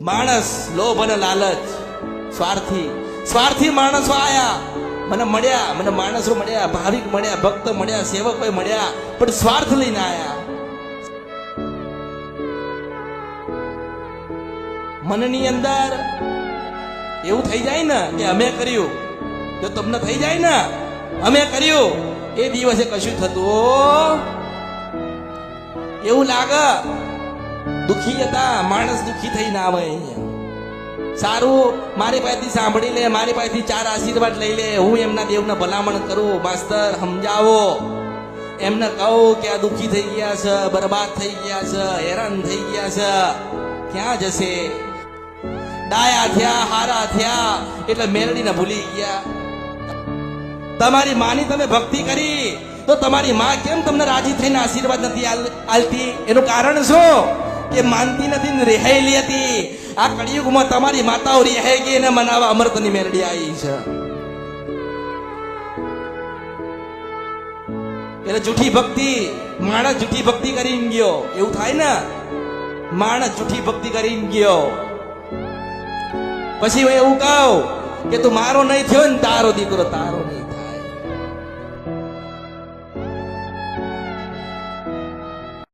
માણસ લોભ અને લાલચ, સ્વાર્થી માણસો આયા, મને મળ્યા, મને માણસો મળ્યા, ભાવિક મળ્યા, ભક્ત મળ્યા, સેવકો મળ્યા, પણ સ્વાર્થ લઈને આયા. મનની અંદર એવું થઈ જાય ને કે અમે કર્યું, જો તમને થઈ જાય ને અમે કર્યું, એ દિવસે કશું થતું એવું લાગે. દુખી હતા માણસ, દુખી થઈને આવે અહીંયા. સારું, મારી પાસેથી સાંભળી લે, મારી પાસેથી 4 આશીર્વાદ લઈ લે, હું એમના દેવને ભલામણ કરું, માસ્તર સમજાવો, એમને કહું કે આ દુખી થઈ ગયા છે, બરબાદ થઈ ગયા છે, હેરાન થઈ ગયા છે, ક્યાં જશે? ડાયા થયા, હારા થયા એટલે મેલડીને ભૂલી ગયા. તમારી માની તમે ભક્તિ કરી તો તમારી માં કેમ તમને રાજી થઈને આશીર્વાદ નથી આલતી? એનું કારણ શું? કે માનતી નથી ને રિહાયેલી હતી. આ કળિયુગમાં તમારી માતાઓ રિહાઈ ગઈ અને મનાવા અમૃતની મેલડી આવી છે. એટલે જૂઠી ભક્તિ, માણસ જૂઠી ભક્તિ કરીને ગયો, એવું થાય ને, માણસ જૂઠી ભક્તિ કરીને ગયો. પછી હું એવું કહું કે તું મારો નહીં થયો ને તારો દીકરો તારો નહીં થાય.